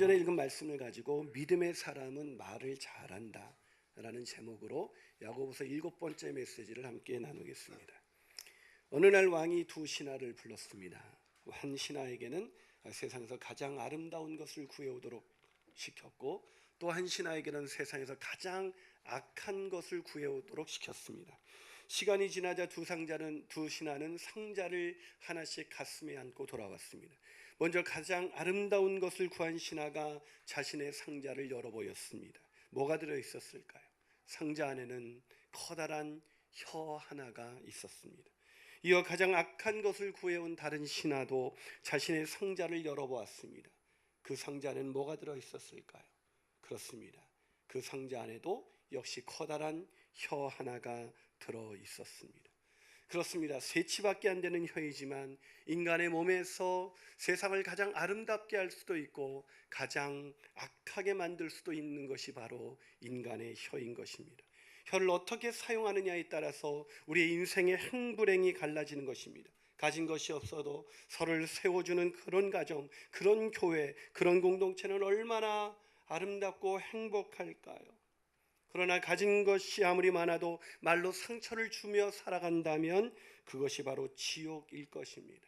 전에 읽은 말씀을 가지고 믿음의 사람은 말을 잘한다 라는 제목으로 야고보서 7번째 메시지를 함께 나누겠습니다. 어느 날 왕이 두 신하를 불렀습니다. 한 신하에게는 세상에서 가장 아름다운 것을 구해오도록 시켰고, 또 한 신하에게는 세상에서 가장 악한 것을 구해오도록 시켰습니다. 시간이 지나자 두 신하는 상자를 하나씩 가슴에 안고 돌아왔습니다. 먼저 가장 아름다운 것을 구한 신하가 자신의 상자를 열어보였습니다. 뭐가 들어있었을까요? 상자 안에는 커다란 혀 하나가 있었습니다. 이어 가장 악한 것을 구해온 다른 신하도 자신의 상자를 열어보았습니다. 그 상자 안에는 뭐가 들어있었을까요? 그렇습니다. 그 상자 안에도 역시 커다란 혀 하나가 들어있었습니다. 그렇습니다. 새치밖에 안 되는 혀이지만 인간의 몸에서 세상을 가장 아름답게 할 수도 있고 가장 악하게 만들 수도 있는 것이 바로 인간의 혀인 것입니다. 혀를 어떻게 사용하느냐에 따라서 우리의 인생의 행불행이 갈라지는 것입니다. 가진 것이 없어도 서로를 세워주는 그런 가정, 그런 교회, 그런 공동체는 얼마나 아름답고 행복할까요? 그러나 가진 것이 아무리 많아도 말로 상처를 주며 살아간다면 그것이 바로 지옥일 것입니다.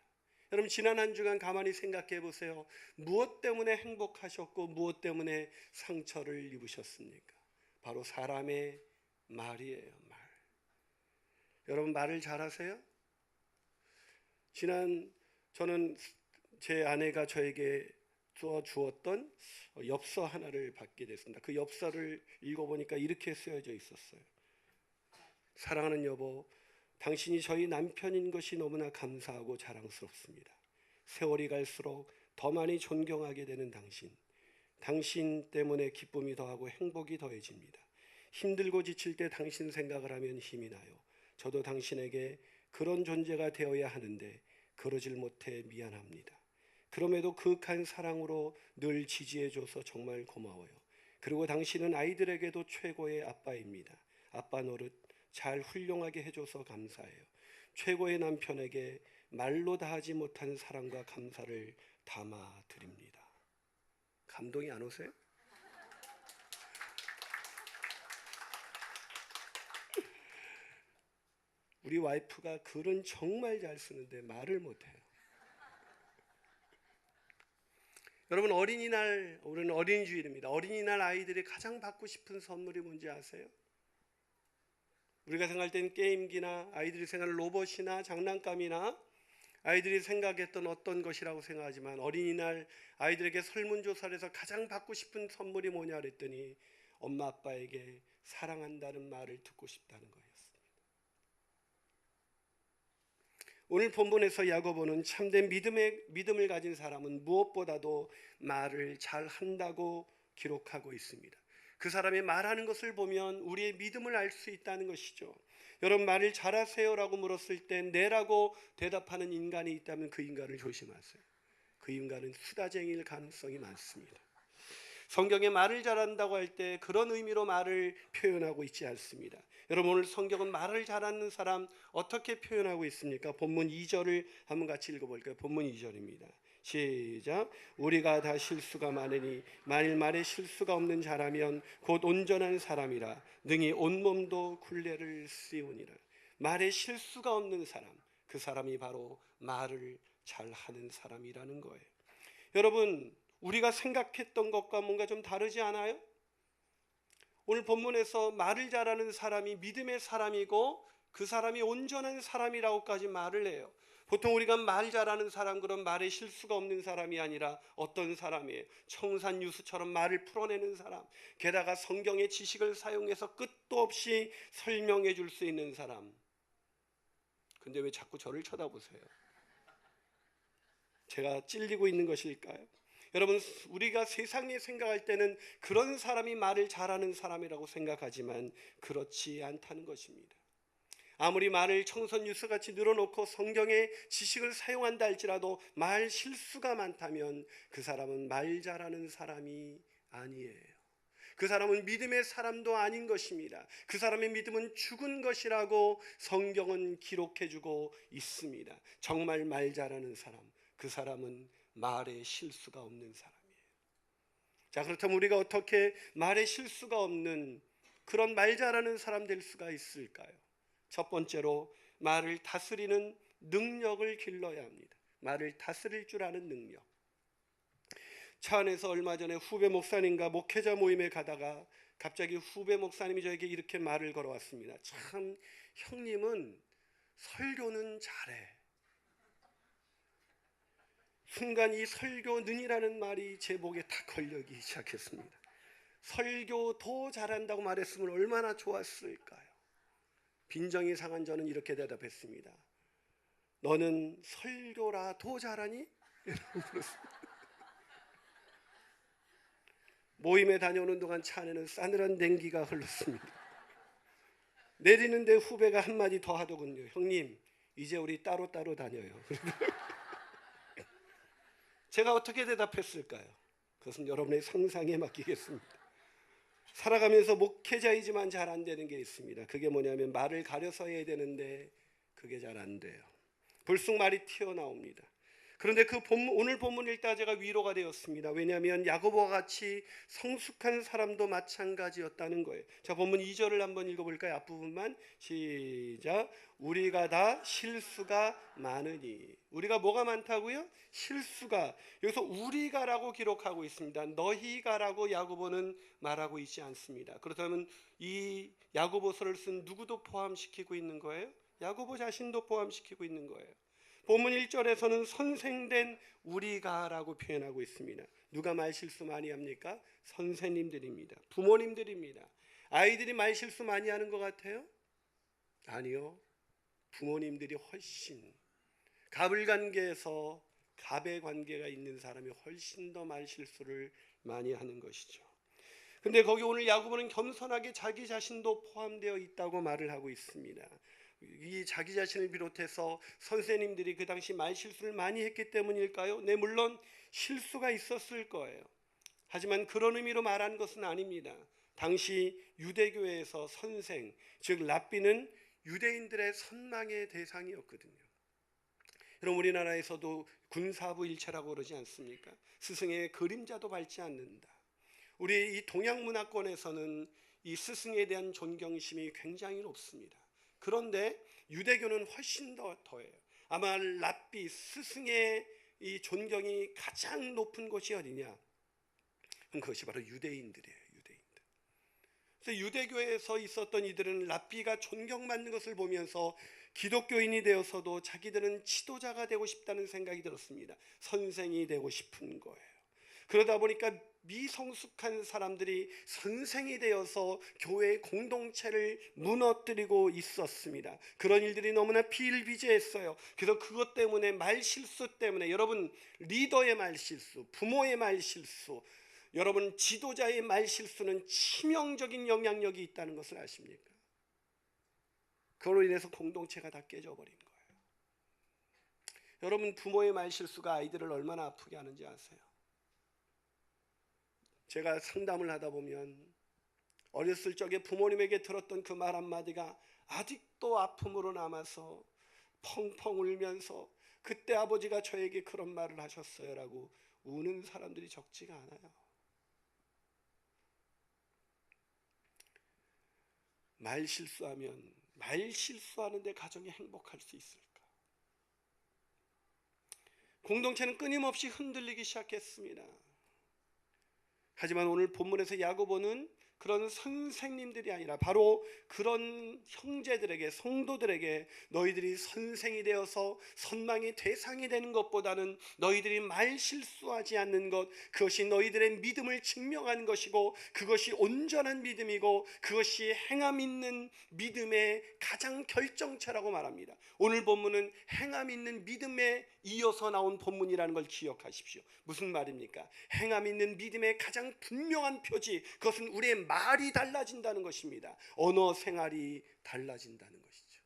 여러분, 지난 한 주간 가만히 생각해 보세요. 무엇 때문에 행복하셨고 무엇 때문에 상처를 입으셨습니까? 바로 사람의 말이에요. 말. 여러분, 말을 잘하세요? 저는 제 아내가 저에게 주었던 엽서 하나를 받게 됐습니다. 그 엽서를 읽어보니까 이렇게 쓰여져 있었어요. 사랑하는 여보, 당신이 저희 남편인 것이 너무나 감사하고 자랑스럽습니다. 세월이 갈수록 더 많이 존경하게 되는 당신 때문에 기쁨이 더하고 행복이 더해집니다. 힘들고 지칠 때 당신 생각을 하면 힘이 나요. 저도 당신에게 그런 존재가 되어야 하는데 그러질 못해 미안합니다. 그럼에도 그윽한 사랑으로 늘 지지해줘서 정말 고마워요. 그리고 당신은 아이들에게도 최고의 아빠입니다. 아빠 노릇 잘 훌륭하게 해줘서 감사해요. 최고의 남편에게 말로 다하지 못한 사랑과 감사를 담아드립니다. 감동이 안 오세요? 우리 와이프가 글은 정말 잘 쓰는데 말을 못해요. 여러분, 오늘은 어린이주일입니다. 어린이날 아이들이 가장 받고 싶은 선물이 뭔지 아세요? 우리가 생각할 땐 게임기나 아이들이 생각하는 로봇이나 장난감이나 아이들이 생각했던 어떤 것이라고 생각하지만, 어린이날 아이들에게 설문조사를 해서 가장 받고 싶은 선물이 뭐냐 그랬더니 엄마 아빠에게 사랑한다는 말을 듣고 싶다는 거였습니다. 오늘 본문에서 야고보는 참된 믿음을 가진 사람은 무엇보다도 말을 잘 한다고 기록하고 있습니다. 그 사람이 말하는 것을 보면 우리의 믿음을 알 수 있다는 것이죠. 여러분, 말을 잘하세요 라고 물었을 때 네라고 대답하는 인간이 있다면 그 인간을 조심하세요. 그 인간은 수다쟁이일 가능성이 많습니다. 성경에 말을 잘한다고 할 때 그런 의미로 말을 표현하고 있지 않습니다. 여러분, 오늘 성경은 말을 잘하는 사람 어떻게 표현하고 있습니까? 본문 2절을 한번 같이 읽어볼까요? 본문 2절입니다. 시작. 우리가 다 실수가 많으니 만일 말에 실수가 없는 자라면 곧 온전한 사람이라 능히 온몸도 굴레를 씌우니라. 말에 실수가 없는 사람, 그 사람이 바로 말을 잘하는 사람이라는 거예요. 여러분, 우리가 생각했던 것과 뭔가 좀 다르지 않아요? 오늘 본문에서 말을 잘하는 사람이 믿음의 사람이고 그 사람이 온전한 사람이라고까지 말을 해요. 보통 우리가 말 잘하는 사람, 그런 말에 실수가 없는 사람이 아니라 어떤 사람이에요? 청산유수처럼 말을 풀어내는 사람, 게다가 성경의 지식을 사용해서 끝도 없이 설명해 줄 수 있는 사람. 근데 왜 자꾸 저를 쳐다보세요? 제가 찔리고 있는 것일까요? 여러분, 우리가 세상에 생각할 때는 그런 사람이 말을 잘하는 사람이라고 생각하지만 그렇지 않다는 것입니다. 아무리 말을 청선유수같이 늘어놓고 성경의 지식을 사용한다 할지라도 말 실수가 많다면 그 사람은 말 잘하는 사람이 아니에요. 그 사람은 믿음의 사람도 아닌 것입니다. 그 사람의 믿음은 죽은 것이라고 성경은 기록해주고 있습니다. 정말 말 잘하는 사람, 그 사람은 말에 실수가 없는 사람이에요. 자, 그렇다면 우리가 어떻게 말에 실수가 없는 그런 말 잘하는 사람 될 수가 있을까요? 첫 번째로 말을 다스리는 능력을 길러야 합니다. 말을 다스릴 줄 아는 능력. 차 안에서 얼마 전에 후배 목사님과 목회자 모임에 가다가 갑자기 후배 목사님이 저에게 이렇게 말을 걸어왔습니다. 참, 형님은 설교는 잘해. 순간 이 설교는이라는 말이 제 목에 탁 걸리기 시작했습니다. 설교 더 잘한다고 말했으면 얼마나 좋았을까요? 빈정이 상한 저는 이렇게 대답했습니다. 너는 설교라 더 잘하니? 모임에 다녀오는 동안 차 안에는 싸늘한 냉기가 흘렀습니다. 내리는데 후배가 한마디 더 하더군요. 형님, 이제 우리 따로따로 다녀요. 제가 어떻게 대답했을까요? 그것은 여러분의 상상에 맡기겠습니다. 살아가면서 목회자이지만 잘 안 되는 게 있습니다. 그게 뭐냐면 말을 가려서 해야 되는데 그게 잘 안 돼요. 불쑥 말이 튀어나옵니다. 그런데 그 오늘 본문 읽다 제가 위로가 되었습니다. 왜냐하면 야고보와 같이 성숙한 사람도 마찬가지였다는 거예요. 자, 본문 2절을 한번 읽어볼까요? 앞부분만 시작. 우리가 다 실수가 많으니. 우리가 뭐가 많다고요? 실수가. 여기서 우리가라고 기록하고 있습니다. 너희가라고 야고보는 말하고 있지 않습니다. 그렇다면 이 야고보서를 쓴 누구도 포함시키고 있는 거예요? 야고보 자신도 포함시키고 있는 거예요. 본문 1절에서는 선생된 우리가라고 표현하고 있습니다. 누가 말실수 많이 합니까? 선생님들입니다. 부모님들입니다. 아이들이 말실수 많이 하는 것 같아요? 아니요. 부모님들이 훨씬 갑을관계에서 갑의 관계가 있는 사람이 훨씬 더 말실수를 많이 하는 것이죠. 근데 거기 오늘 야고보는 겸손하게 자기 자신도 포함되어 있다고 말을 하고 있습니다. 이 자기 자신을 비롯해서 선생님들이 그 당시 말실수를 많이 했기 때문일까요? 네, 물론 실수가 있었을 거예요. 하지만 그런 의미로 말한 것은 아닙니다. 당시 유대교회에서 선생, 즉 랍비는 유대인들의 선망의 대상이었거든요. 여러분, 우리나라에서도 군사부 일체라고 그러지 않습니까? 스승의 그림자도 밟지 않는다. 우리 이 동양 문화권에서는 이 스승에 대한 존경심이 굉장히 높습니다. 그런데 유대교는 훨씬 더해요. 아마 랍비 스승의 이 존경이 가장 높은 곳이 어디냐? 그것이 바로 유대인들이에요. 유대인들. 그래서 유대교에서 있었던 이들은 랍비가 존경받는 것을 보면서 기독교인이 되어서도 자기들은 지도자가 되고 싶다는 생각이 들었습니다. 선생이 되고 싶은 거예요. 그러다 보니까 미성숙한 사람들이 선생이 되어서 교회의 공동체를 무너뜨리고 있었습니다. 그런 일들이 너무나 비일비재했어요. 그래서 그것 때문에 말실수 때문에 여러분 리더의 말실수, 부모의 말실수, 여러분 지도자의 말실수는 치명적인 영향력이 있다는 것을 아십니까? 그걸로 인해서 공동체가 다 깨져버린 거예요. 여러분 부모의 말실수가 아이들을 얼마나 아프게 하는지 아세요? 제가 상담을 하다 보면 어렸을 적에 부모님에게 들었던 그 말 한마디가 아직도 아픔으로 남아서 펑펑 울면서 그때 아버지가 저에게 그런 말을 하셨어요 라고 우는 사람들이 적지가 않아요. 말실수하는데 가정이 행복할 수 있을까? 공동체는 끊임없이 흔들리기 시작했습니다. 하지만 오늘 본문에서 야고보는 그런 선생님들이 아니라 바로 그런 형제들에게, 성도들에게 너희들이 선생이 되어서 선망의 대상이 되는 것보다는 너희들이 말실수하지 않는 것, 그것이 너희들의 믿음을 증명하는 것이고 그것이 온전한 믿음이고 그것이 행함 있는 믿음의 가장 결정체라고 말합니다. 오늘 본문은 행함 있는 믿음에 이어서 나온 본문이라는 걸 기억하십시오. 무슨 말입니까? 행함 있는 믿음의 가장 분명한 표지, 그것은 우리의 말이 달라진다는 것입니다. 언어 생활이 달라진다는 것이죠.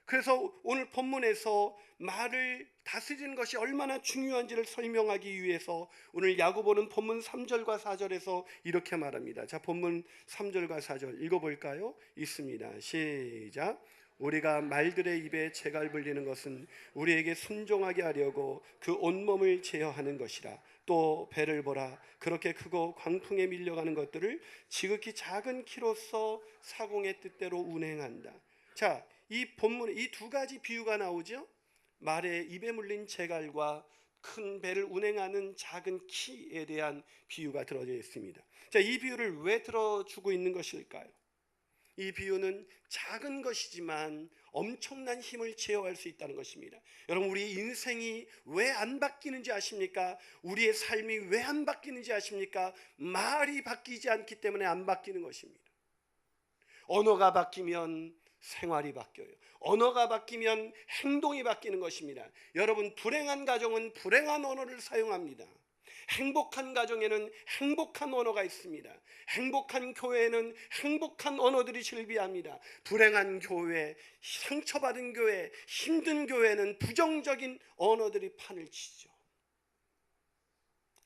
그래서 오늘 본문에서 말을 다스리는 것이 얼마나 중요한지를 설명하기 위해서 오늘 야고보는 본문 3절과 4절에서 이렇게 말합니다. 자, 본문 3절과 4절 읽어볼까요? 있습니다. 시작. 우리가 말들의 입에 재갈 불리는 것은 우리에게 순종하게 하려고 그 온몸을 제어하는 것이라. 또 배를 보라. 그렇게 크고 광풍에 밀려가는 것들을 지극히 작은 키로서 사공의 뜻대로 운행한다. 자, 이 본문에 이 두 가지 비유가 나오죠. 말의 입에 물린 재갈과 큰 배를 운행하는 작은 키에 대한 비유가 들어져 있습니다. 자, 이 비유를 왜 들어주고 있는 것일까요? 이 비유는 작은 것이지만 엄청난 힘을 제어할 수 있다는 것입니다. 여러분, 우리 인생이 왜 안 바뀌는지 아십니까? 우리의 삶이 왜 안 바뀌는지 아십니까? 말이 바뀌지 않기 때문에 안 바뀌는 것입니다. 언어가 바뀌면 생활이 바뀌어요. 언어가 바뀌면 행동이 바뀌는 것입니다. 여러분, 불행한 가정은 불행한 언어를 사용합니다. 행복한 가정에는 행복한 언어가 있습니다. 행복한 교회에는 행복한 언어들이 즐비합니다. 불행한 교회, 상처받은 교회, 힘든 교회는 부정적인 언어들이 판을 치죠.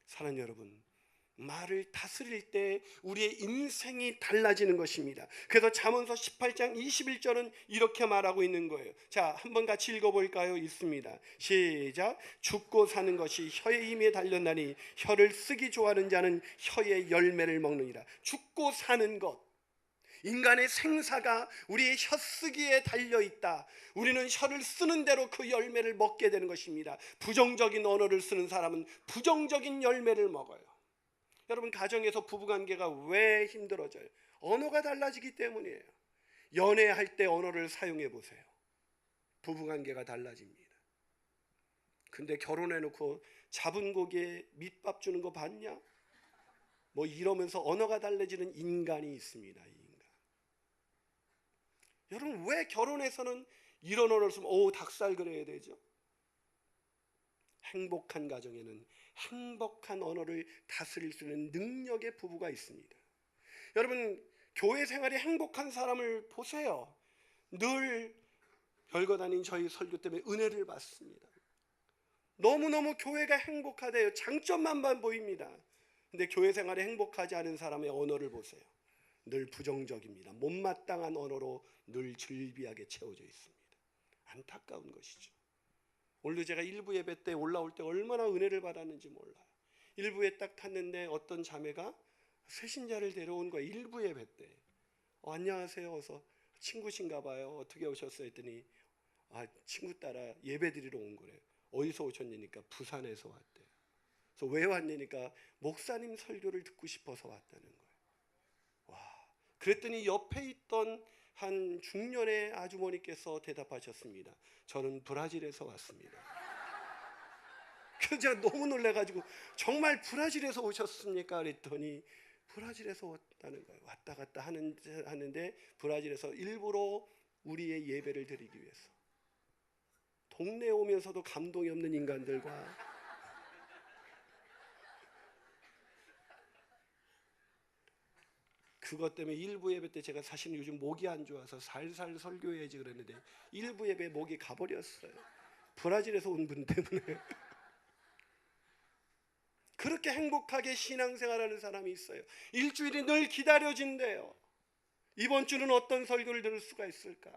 사랑하는 여러분, 말을 다스릴 때 우리의 인생이 달라지는 것입니다. 그래서 잠언서 18장 21절은 이렇게 말하고 있는 거예요. 자, 한번 같이 읽어볼까요? 있습니다. 시작. 죽고 사는 것이 혀의 힘에 달렸나니 혀를 쓰기 좋아하는 자는 혀의 열매를 먹느니라. 죽고 사는 것, 인간의 생사가 우리의 혀쓰기에 달려있다. 우리는 혀를 쓰는 대로 그 열매를 먹게 되는 것입니다. 부정적인 언어를 쓰는 사람은 부정적인 열매를 먹어요. 여러분, 가정에서 부부관계가 왜 힘들어져요? 언어가 달라지기 때문이에요. 연애할 때 언어를 사용해 보세요. 부부관계가 달라집니다. 근데 결혼해놓고 잡은 고기에 밑밥 주는 거 봤냐? 뭐 이러면서 언어가 달라지는 인간이 있습니다. 이 인간. 여러분, 왜 결혼해서는 이런 언어를 쓰면 닭살 그래야 되죠? 행복한 가정에는 행복한 언어를 다스릴 수 있는 능력의 부부가 있습니다. 여러분, 교회 생활이 행복한 사람을 보세요. 늘 별거 아닌 저희 설교 때문에 은혜를 받습니다. 너무너무 교회가 행복하대요. 장점만 보입니다. 근데 교회 생활이 행복하지 않은 사람의 언어를 보세요. 늘 부정적입니다. 못마땅한 언어로 늘 즐비하게 채워져 있습니다. 안타까운 것이죠. 오늘도 제가 일부 예배 때 올라올 때 얼마나 은혜를 받았는지 몰라요. 일부에 딱 탔는데 어떤 자매가 새신자를 데려온 거예요. 일부 예배 때. 안녕하세요. 어서 친구신가 봐요. 어떻게 오셨어요? 했더니 친구 따라 예배 드리러 온 거래요. 어디서 오셨냐니까 부산에서 왔대요. 그래서 왜 왔냐니까 목사님 설교를 듣고 싶어서 왔다는 거예요. 와, 그랬더니 옆에 있던 한 중년의 아주머니께서 대답하셨습니다. 저는 브라질에서 왔습니다. 그래서 제가 너무 놀래가지고 정말 브라질에서 오셨습니까? 그랬더니 브라질에서 왔다는 거예요. 왔다 갔다 하는데 브라질에서 일부러 우리의 예배를 드리기 위해서. 동네에 오면서도 감동이 없는 인간들과 그것 때문에 일부 예배 때 제가 사실 요즘 목이 안 좋아서 살살 설교해야지 그랬는데 일부 예배 목이 가버렸어요. 브라질에서 온 분 때문에. 그렇게 행복하게 신앙생활하는 사람이 있어요. 일주일이 늘 기다려진대요. 이번 주는 어떤 설교를 들을 수가 있을까?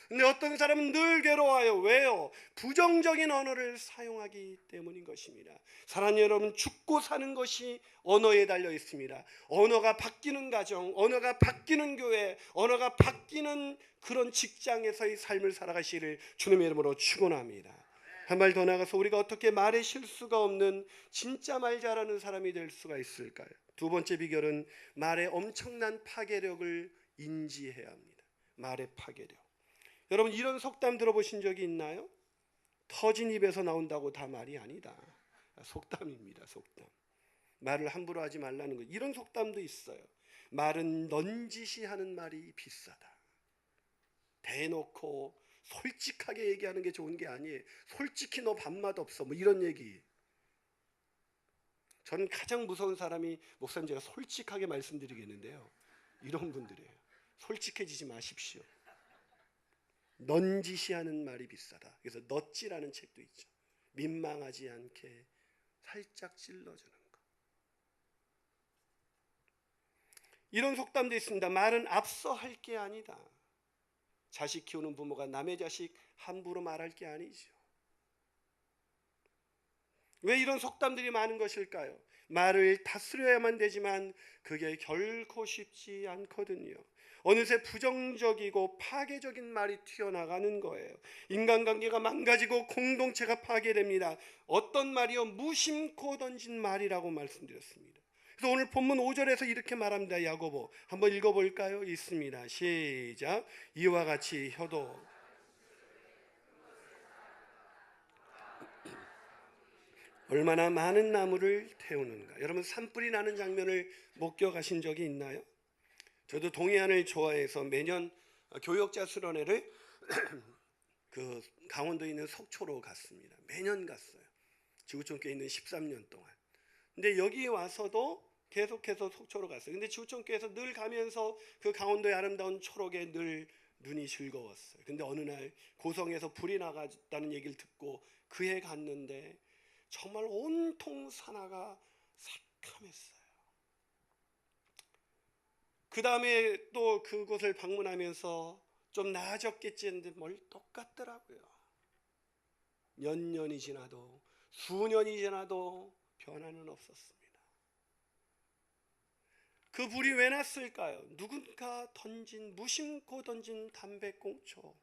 근데 어떤 사람은 늘 괴로워요. 왜요? 부정적인 언어를 사용하기 때문인 것입니다. 사랑하는 여러분, 죽고 사는 것이 언어에 달려 있습니다. 언어가 바뀌는 가정, 언어가 바뀌는 교회, 언어가 바뀌는 그런 직장에서의 삶을 살아가시기를 주님의 이름으로 축원합니다. 한 발 더 나가서 우리가 어떻게 말에 실수가 없는 진짜 말 잘하는 사람이 될 수가 있을까요? 두 번째 비결은 말의 엄청난 파괴력을 인지해야 합니다. 말의 파괴력. 여러분, 이런 속담 들어보신 적이 있나요? 터진 입에서 나온다고 다 말이 아니다. 속담입니다. 속담. 말을 함부로 하지 말라는 거. 이런 속담도 있어요. 말은 넌지시 하는 말이 비싸다. 대놓고 솔직하게 얘기하는 게 좋은 게 아니에요. 솔직히 너 밥맛 없어. 뭐 이런 얘기. 저는 가장 무서운 사람이, 목사님 제가 솔직하게 말씀드리겠는데요, 이런 분들이에요. 솔직해지지 마십시오. 넌지시하는 말이 비싸다. 그래서 넛지라는 책도 있죠. 민망하지 않게 살짝 찔러주는 거. 이런 속담도 있습니다. 말은 앞서 할 게 아니다. 자식 키우는 부모가 남의 자식 함부로 말할 게 아니죠. 왜 이런 속담들이 많은 것일까요? 말을 다스려야만 되지만 그게 결코 쉽지 않거든요. 어느새 부정적이고 파괴적인 말이 튀어나가는 거예요. 인간관계가 망가지고 공동체가 파괴됩니다. 어떤 말이요? 무심코 던진 말이라고 말씀드렸습니다. 그래서 오늘 본문 5절에서 이렇게 말합니다. 야고보 한번 읽어볼까요? 있습니다. 시작. 이와 같이 혀도 얼마나 많은 나무를 태우는가. 여러분 산불이 나는 장면을 목격하신 적이 있나요? 저도 동해안을 좋아해서 매년 교역자 수련회를 그 강원도에 있는 속초로 갔습니다. 매년 갔어요. 지구촌교에 있는 13년 동안. 근데 여기 와서도 계속해서 속초로 갔어요. 근데 지구촌교에서 늘 가면서 그 강원도의 아름다운 초록에 늘 눈이 즐거웠어요. 근데 어느 날 고성에서 불이 나갔다는 얘기를 듣고 그해 갔는데 정말 온통 산하가 새카맸어요. 그 다음에 또 그곳을 방문하면서 좀 나아졌겠지 했는데 뭘 똑같더라고요. 몇 년이 지나도 수년이 지나도 변화는 없었습니다. 그 불이 왜 났을까요? 누군가 무심코 던진 담배꽁초.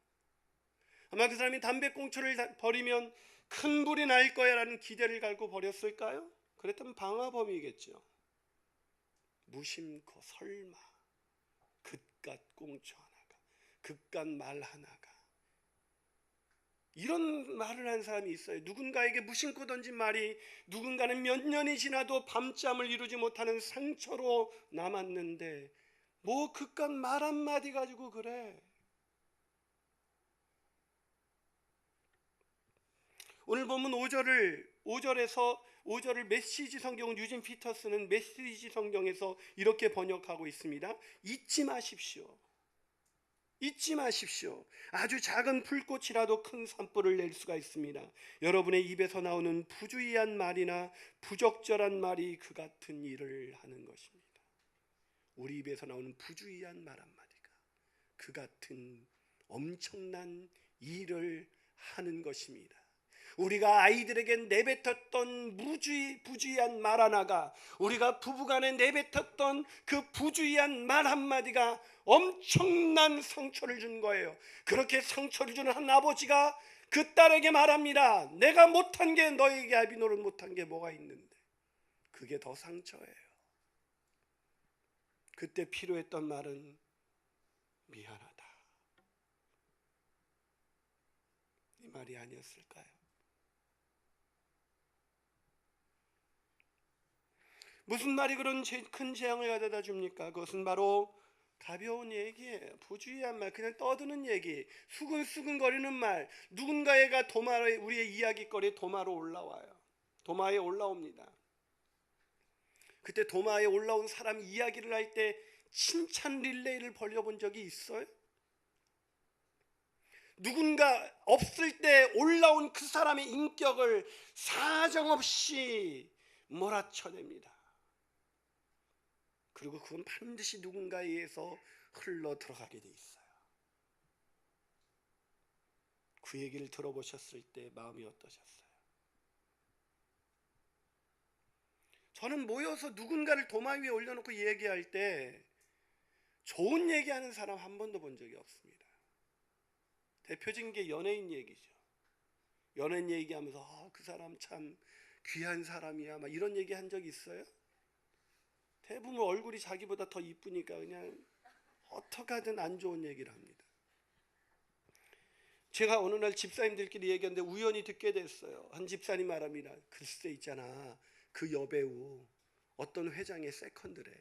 아마 그 사람이 담배꽁초를 버리면 큰 불이 날 거야 라는 기대를 갖고 버렸을까요? 그랬다면 방화범이겠죠. 무심코 설마 그깟 꽁초 하나가, 그깟 말 하나가, 이런 말을 한 사람이 있어요. 누군가에게 무심코 던진 말이 누군가는 몇 년이 지나도 밤잠을 이루지 못하는 상처로 남았는데 뭐 그깟 말 한마디 가지고 그래. 오늘 보면 5절을 메시지 성경은 유진 피터스는 메시지 성경에서 이렇게 번역하고 있습니다. 잊지 마십시오. 잊지 마십시오. 아주 작은 불꽃이라도 큰 산불을 낼 수가 있습니다. 여러분의 입에서 나오는 부주의한 말이나 부적절한 말이 그 같은 일을 하는 것입니다. 우리 입에서 나오는 부주의한 말 한마디가 그 같은 엄청난 일을 하는 것입니다. 우리가 아이들에게 내뱉었던 부주의한 말 하나가, 우리가 부부간에 내뱉었던 그 부주의한 말 한마디가 엄청난 상처를 준 거예요. 그렇게 상처를 주는 한 아버지가 그 딸에게 말합니다. 내가 못한 게, 너에게 아비노릇 못한 게 뭐가 있는데. 그게 더 상처예요. 그때 필요했던 말은 미안하다, 이 말이 아니었을까요? 무슨 말이 그런 큰 재앙을 가져다 줍니까? 그것은 바로 가벼운 얘기예요. 부주의한 말, 그냥 떠드는 얘기, 수근수근거리는 말. 누군가가 우리의 이야기거리에 도마로 올라와요. 도마에 올라옵니다. 그때 도마에 올라온 사람 이야기를 할 때 칭찬 릴레이를 벌여본 적이 있어요? 누군가 없을 때 올라온 그 사람의 인격을 사정없이 몰아쳐냅니다. 그리고 그건 반드시 누군가에 의해서 흘러 들어가게 돼 있어요. 그 얘기를 들어보셨을 때 마음이 어떠셨어요? 저는 모여서 누군가를 도마 위에 올려놓고 얘기할 때 좋은 얘기하는 사람 한 번도 본 적이 없습니다. 대표적인 게 연예인 얘기죠. 연예인 얘기하면서 그 사람 참 귀한 사람이야, 막 이런 얘기 한 적 있어요? 대부분 얼굴이 자기보다 더 이쁘니까 그냥 어떻게 하든 안 좋은 얘기를 합니다. 제가 어느 날 집사님들끼리 얘기하는데 우연히 듣게 됐어요. 한 집사님 말합니다. 글쎄 있잖아, 그 여배우 어떤 회장의 세컨드래.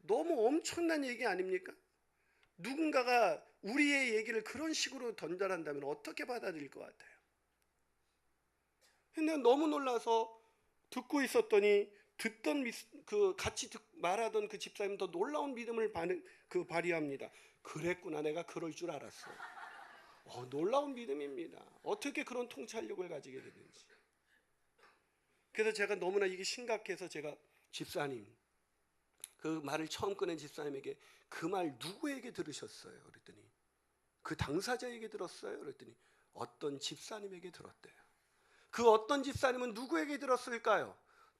너무 엄청난 얘기 아닙니까? 누군가가 우리의 얘기를 그런 식으로 전달한다면 어떻게 받아들일 것 같아요? 근데 너무 놀라서 듣고 있었더니 같이 말하던 그 집사님 더 놀라운 믿음을 발휘합니다. 그랬구나, 내가 그럴 줄 알았어. 놀라운 믿음입니다. 어떻게 그런 통찰력을 가지게 되는지. 그래서 제가 너무나 이게 심각해서 제가 집사님, 그 말을 처음 꺼낸 집사님에게 그 말 누구에게 들으셨어요? 그랬더니 그 당사자에게 들었어요? 그랬더니 어떤 집사님에게 들었대요. 그 어떤 집사님은 누구에게 들었을까요?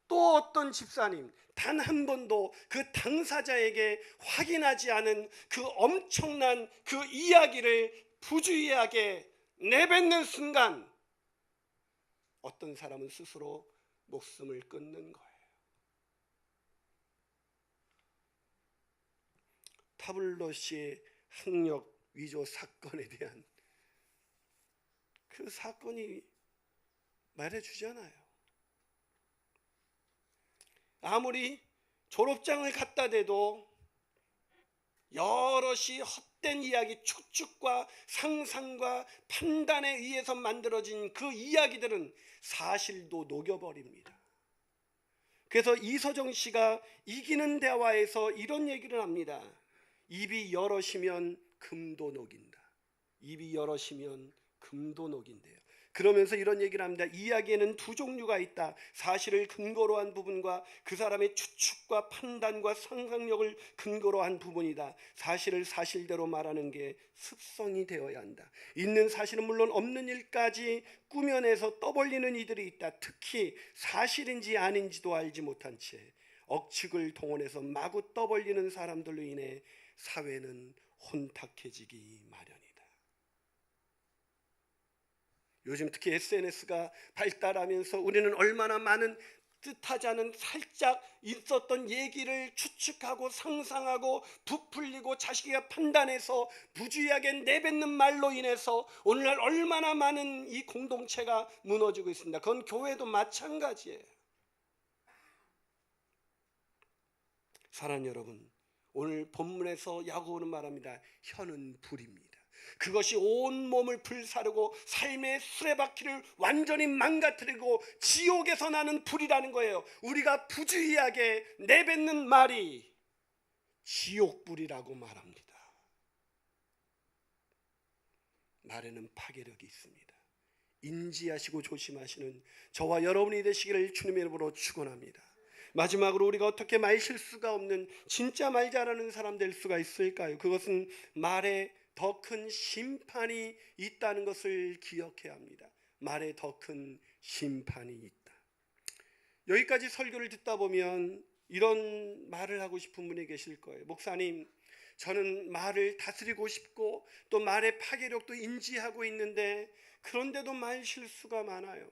또 어떤 집사님, 단 한 번도 그 당사자에게 확인하지 않은 그 엄청난 그 이야기를 부주의하게 내뱉는 순간 어떤 사람은 스스로 목숨을 끊는 거예요. 타블로시의 학력 위조 사건에 대한 그 사건이 말해주잖아요. 아무리 졸업장을 갖다 대도 여럿이 헛된 이야기, 추측과 상상과 판단에 의해서 만들어진 그 이야기들은 사실도 녹여버립니다. 그래서 이서정 씨가 이기는 대화에서 이런 얘기를 합니다. 입이 여럿이면 금도 녹인다. 입이 여럿이면 금도 녹인대요. 그러면서 이런 얘기를 합니다. 이야기에는 두 종류가 있다. 사실을 근거로 한 부분과 그 사람의 추측과 판단과 상상력을 근거로 한 부분이다. 사실을 사실대로 말하는 게 습성이 되어야 한다. 있는 사실은 물론 없는 일까지 꾸며내서 떠벌리는 이들이 있다. 특히 사실인지 아닌지도 알지 못한 채 억측을 동원해서 마구 떠벌리는 사람들로 인해 사회는 혼탁해지기 마련이다. 요즘 특히 SNS가 발달하면서 우리는 얼마나 많은 뜻하지 않은 살짝 있었던 얘기를 추측하고 상상하고 부풀리고 자식이 판단해서 부주의하게 내뱉는 말로 인해서 오늘날 얼마나 많은 이 공동체가 무너지고 있습니다. 그건 교회도 마찬가지예요. 사랑하는 여러분, 오늘 본문에서 야고보는 말합니다. 혀는 불입니다. 그것이 온 몸을 불사르고 삶의 수레바퀴를 완전히 망가뜨리고 지옥에서 나는 불이라는 거예요. 우리가 부주의하게 내뱉는 말이 지옥불이라고 말합니다. 말에는 파괴력이 있습니다. 인지하시고 조심하시는 저와 여러분이 되시기를 주님의 이름으로 축원합니다. 마지막으로 우리가 어떻게 말 실수가 없는 진짜 말 잘하는 사람 될 수가 있을까요? 그것은 말에 더 큰 심판이 있다는 것을 기억해야 합니다. 말에 더 큰 심판이 있다. 여기까지 설교를 듣다 보면 이런 말을 하고 싶은 분이 계실 거예요. 목사님, 저는 말을 다스리고 싶고 또 말의 파괴력도 인지하고 있는데 그런데도 말 실수가 많아요.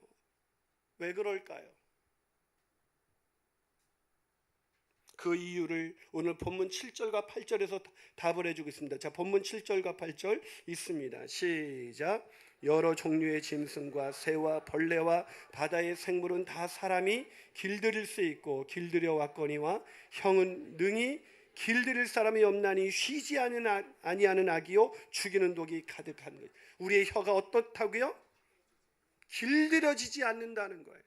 왜 그럴까요? 그 이유를 오늘 본문 7절과 8절에서 답을 해주겠습니다. 자, 본문 7절과 8절 있습니다. 시작. 여러 종류의 짐승과 새와 벌레와 바다의 생물은 다 사람이 길들일 수 있고 길들여 왔거니와 형은 능히 길들일 사람이 없나니 쉬지 아니하는 악이요 죽이는 독이 가득한 것. 우리의 혀가 어떻다고요? 길들여지지 않는다는 거예요.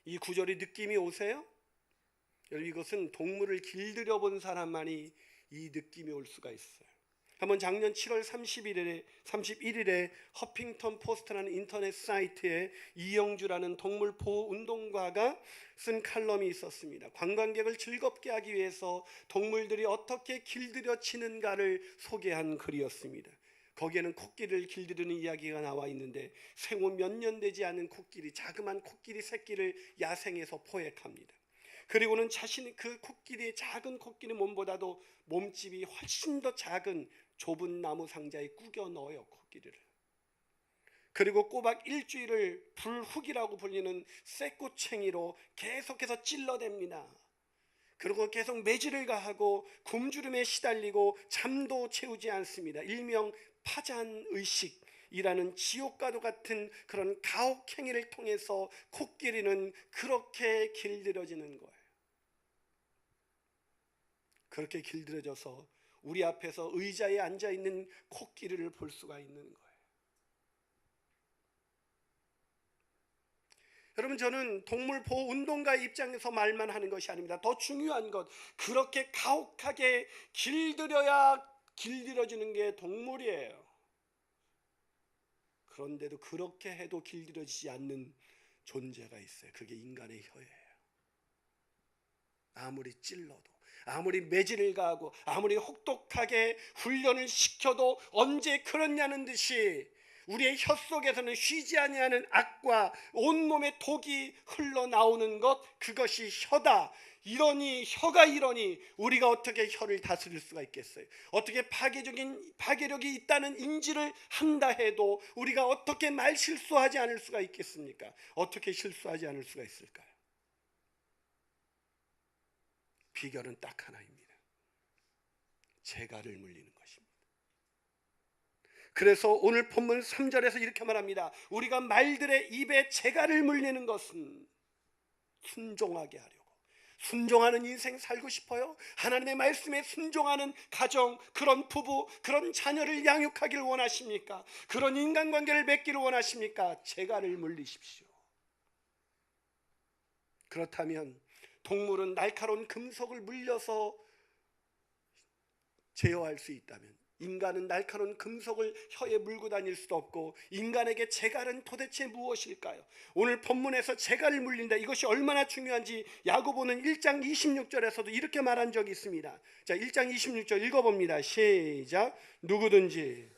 이 구절이 느낌이 오세요? 여러분, 이것은 동물을 길들여 본 사람만이 이 느낌이 올 수가 있어요. 한번 작년 7월 31일에 허핑턴 포스트라는 인터넷 사이트에 이영주라는 동물 보호 운동가가 쓴 칼럼이 있었습니다. 관광객을 즐겁게 하기 위해서 동물들이 어떻게 길들여지는가를 소개한 글이었습니다. 거기에는 코끼리를 길들이는 이야기가 나와 있는데 생후 몇 년 되지 않은 코끼리, 자그만 코끼리 새끼를 야생에서 포획합니다. 그리고는 자신이 그 코끼리의 작은 코끼리 몸보다도 몸집이 훨씬 더 작은 좁은 나무 상자에 꾸겨 넣어요, 코끼리를. 그리고 꼬박 일주일을 불훅이라고 불리는 쇠꼬챙이로 계속해서 찔러댑니다. 그리고 계속 매질을 가하고 굶주림에 시달리고 잠도 채우지 않습니다. 일명 파잔의식이라는 지옥과도 같은 그런 가혹행위를 통해서 코끼리는 그렇게 길들여지는 거예요. 그렇게 길들여져서 우리 앞에서 의자에 앉아있는 코끼리를 볼 수가 있는 거예요. 여러분, 저는 동물 보호 운동가의 입장에서 말만 하는 것이 아닙니다. 더 중요한 것, 그렇게 가혹하게 길들여야 길들여지는 게 동물이에요. 그런데도 그렇게 해도 길들여지지 않는 존재가 있어요. 그게 인간의 혀예요. 아무리 찔러도, 아무리 매질을 가하고, 아무리 혹독하게 훈련을 시켜도 언제 그렇냐는 듯이 우리의 혀 속에서는 쉬지 아니하는 악과 온몸의 독이 흘러나오는 것, 그것이 혀다. 이러니, 혀가 이러니 우리가 어떻게 혀를 다스릴 수가 있겠어요? 어떻게 파괴력이 있다는 인지를 한다 해도 우리가 어떻게 말 실수하지 않을 수가 있겠습니까? 어떻게 실수하지 않을 수가 있을까요? 비결은 딱 하나입니다. 재갈을 물리는 것입니다. 그래서 오늘 본문 3절에서 이렇게 말합니다. 우리가 말들의 입에 재갈을 물리는 것은 순종하게 하려고. 순종하는 인생 살고 싶어요? 하나님의 말씀에 순종하는 가정, 그런 부부, 그런 자녀를 양육하길 원하십니까? 그런 인간관계를 맺기를 원하십니까? 재갈을 물리십시오. 그렇다면 동물은 날카로운 금속을 물려서 제어할 수 있다면 인간은 날카로운 금속을 혀에 물고 다닐 수도 없고, 인간에게 재갈은 도대체 무엇일까요? 오늘 본문에서 재갈을 물린다, 이것이 얼마나 중요한지 야고보는 1장 26절에서도 이렇게 말한 적이 있습니다. 자, 1장 26절 읽어봅니다. 시작. 누구든지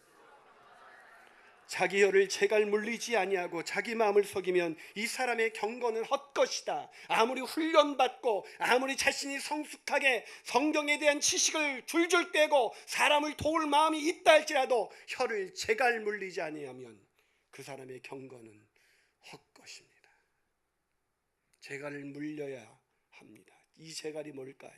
자기 혀를 재갈 물리지 아니하고 자기 마음을 속이면 이 사람의 경건은 헛것이다. 아무리 훈련받고 아무리 자신이 성숙하게 성경에 대한 지식을 줄줄 꿰고 사람을 도울 마음이 있다 할지라도 혀를 재갈 물리지 아니하면 그 사람의 경건은 헛것입니다. 재갈을 물려야 합니다. 이 재갈이 뭘까요?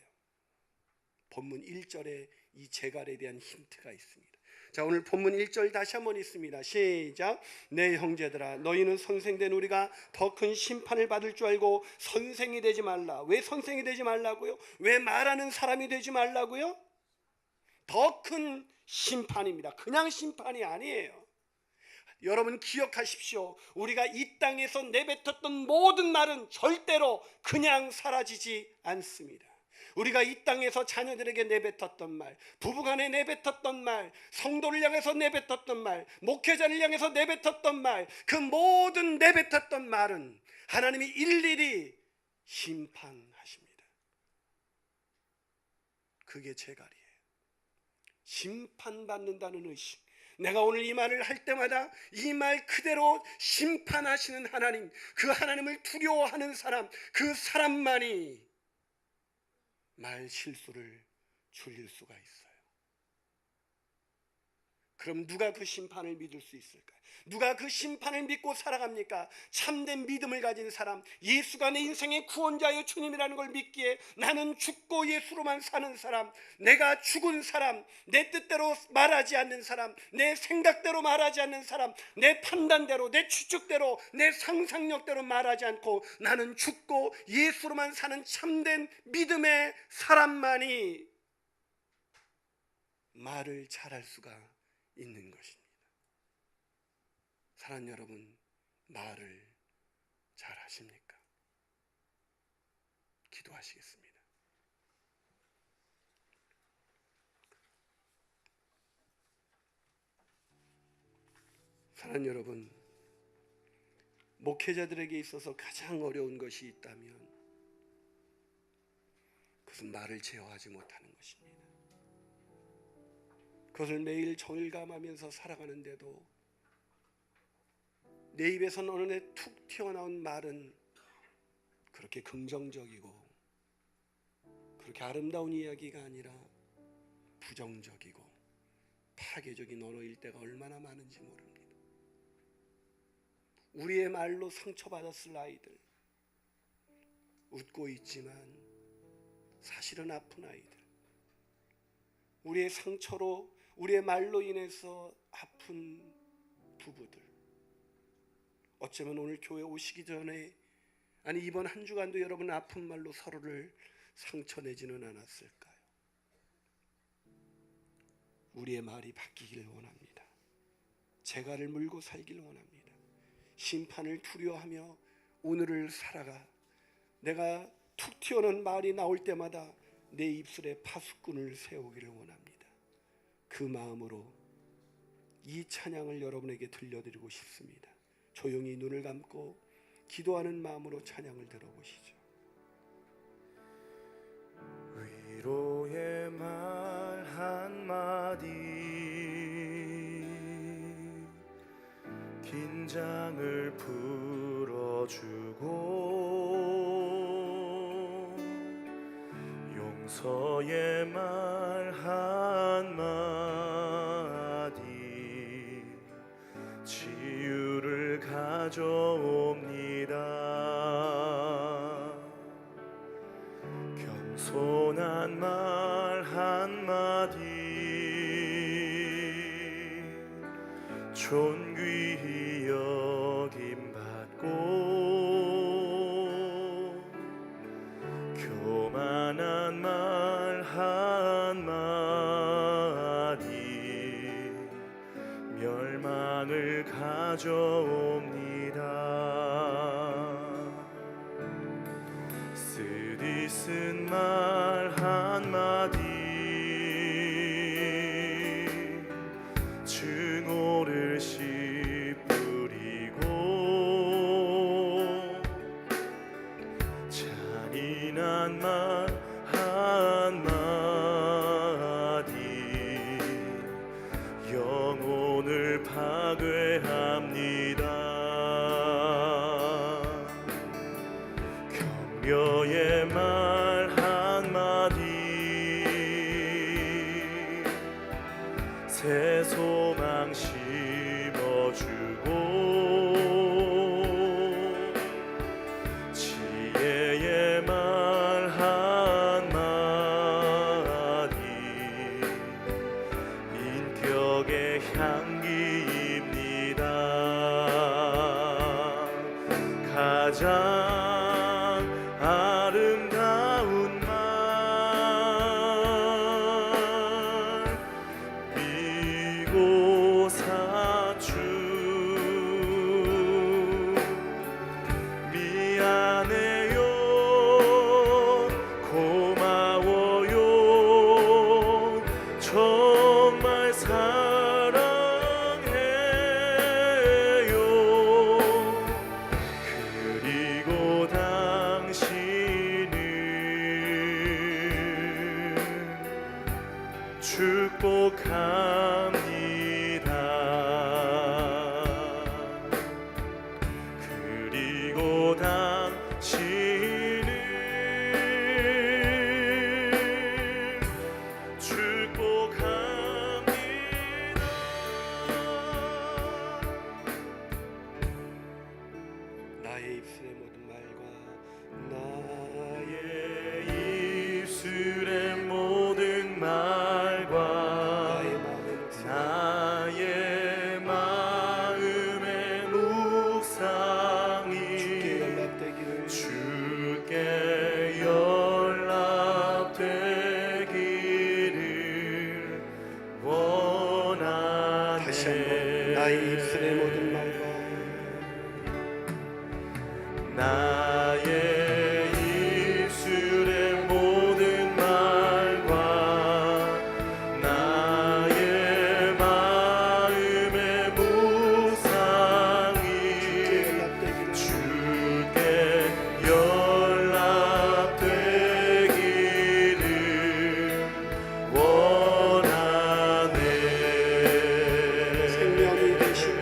본문 1절에 이 재갈에 대한 힌트가 있습니다. 자, 오늘 본문 1절 다시 한번 있습니다. 시작. 내 형제들아, 너희는 선생된 우리가 더 큰 심판을 받을 줄 알고 선생이 되지 말라. 왜 선생이 되지 말라고요? 왜 말하는 사람이 되지 말라고요? 더 큰 심판입니다. 그냥 심판이 아니에요. 여러분 기억하십시오. 우리가 이 땅에서 내뱉었던 모든 말은 절대로 그냥 사라지지 않습니다. 우리가 이 땅에서 자녀들에게 내뱉었던 말, 부부간에 내뱉었던 말, 성도를 향해서 내뱉었던 말, 목회자를 향해서 내뱉었던 말, 그 모든 내뱉었던 말은 하나님이 일일이 심판하십니다. 그게 재갈이에요. 심판받는다는 의식. 내가 오늘 이 말을 할 때마다 이 말 그대로 심판하시는 하나님, 그 하나님을 두려워하는 사람, 그 사람만이 말 실수를 줄일 수가 있어요. 그럼 누가 그 심판을 믿을 수 있을까요? 누가 그 심판을 믿고 살아갑니까? 참된 믿음을 가진 사람, 예수가 내 인생의 구원자여 주님이라는 걸 믿기에 나는 죽고 예수로만 사는 사람, 내가 죽은 사람, 내 뜻대로 말하지 않는 사람, 내 생각대로 말하지 않는 사람, 내 판단대로, 내 추측대로, 내 상상력대로 말하지 않고 나는 죽고 예수로만 사는 참된 믿음의 사람만이 말을 잘할 수가 있는 것입니다. 사랑하는 여러분, 말을 잘 하십니까? 기도하시겠습니다. 사랑하는 여러분, 목회자들에게 있어서 가장 어려운 것이 있다면 그것은 말을 제어하지 못하는 것입니다. 그것을 매일 정일감하면서 살아가는데도 내 입에서 어느 날 툭 튀어나온 말은 그렇게 긍정적이고 그렇게 아름다운 이야기가 아니라 부정적이고 파괴적인 언어일 때가 얼마나 많은지 모릅니다. 우리의 말로 상처받았을 아이들, 웃고 있지만 사실은 아픈 아이들, 우리의 상처로, 우리의 말로 인해서 아픈 부부들, 어쩌면 오늘 교회 오시기 전에, 아니 이번 한 주간도 여러분 아픈 말로 서로를 상처내지는 않았을까요? 우리의 말이 바뀌기를 원합니다. 재갈을 물고 살기를 원합니다. 심판을 두려워하며 오늘을 살아가 내가 툭 튀어나온 말이 나올 때마다 내 입술에 파수꾼을 세우기를 원합니다. 그 마음으로 이 찬양을 여러분에게 들려드리고 싶습니다. 조용히 눈을 감고 기도하는 마음으로 찬양을 들어보시죠. 위로의 말 한마디 긴장을 풀어주고 용서의 말 한마디 치유를 가져옵니다. 겸손한 말 한마디 존귀히 여김받고 교만한 말 한마디 멸망을 가져옵니다. 쓰디쓴 말 한마디 증오를 씨뿌리고 잔인한 말 한마디 영혼을 파괴합니다. 격려의 말 한마디 새 소망 심어주고 지혜의 말 한마디 인격의 향기입니다. 가장 아름다운 말 미고 사주 미안해요 고마워요 정말 사랑해요 그리고 당신을 축복합니다. 그리고 당신을 축복합니다. 나의 입술의 모든 말과 나의 입술의 모든 말과 나의 마음의 묵상이 주께 연락되기를 원하네. 다시 한번 나의 입술의 모든 말과 나의 입술의 모든 말과 나의 마음의 묵상이 주께 연락되기를 원하네. 생명이 되시고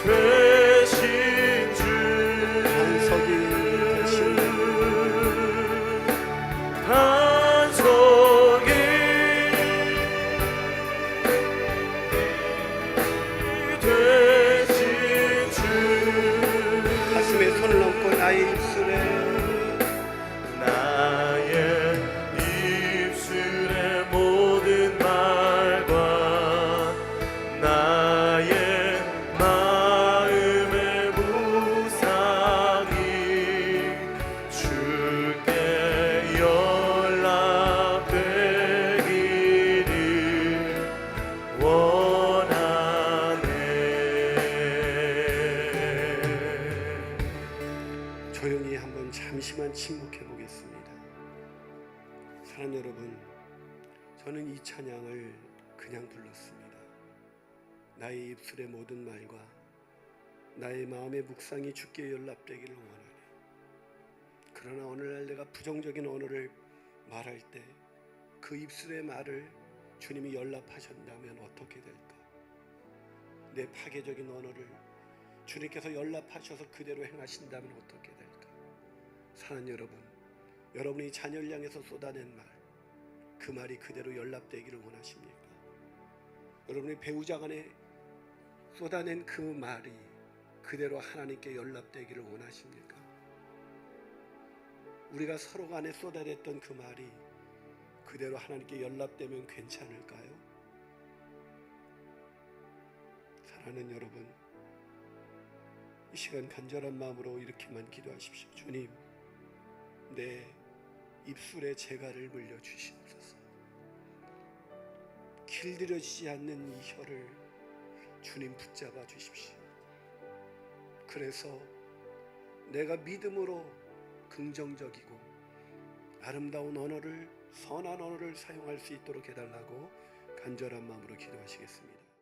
되신 주 반석이 되시는 반석이 되신 주 가슴에 손을 얹고 나의 입술에 나의 입술의 모든 말과 나의 마음의 묵상이 주께 연락되기를 원하네. 조용히 한번 잠시만 침묵해 보겠습니다. 사랑하는 여러분, 저는 이 찬양을 그냥 불렀습니다. 나의 입술의 모든 말과 나의 마음의 묵상이 주께 연락되기를 원하네. 그러나 오늘날 내가 부정적인 언어를 말할 때 그 입술의 말을 주님이 연락하신다면 어떻게 될까? 내 파괴적인 언어를 주님께서 연락하셔서 그대로 행하신다면 어떻게 될까? 사랑하는 여러분, 여러분이 자녀를 향해서 쏟아낸 말, 그 말이 그대로 연락되기를 원하십니까? 여러분이 배우자 간에 쏟아낸 그 말이 그대로 하나님께 연락되기를 원하십니까? 우리가 서로 간에 쏟아냈던 그 말이 그대로 하나님께 연락되면 괜찮을까요? 사랑하는 여러분, 이 시간 간절한 마음으로 이렇게만 기도하십시오. 주님, 내 입술에 재갈을 물려주시옵소서. 길들여지지 않는 이 혀를 주님 붙잡아 주십시오. 그래서 내가 믿음으로 긍정적이고 아름다운 언어를, 선한 언어를 사용할 수 있도록 해달라고 간절한 마음으로 기도하시겠습니다.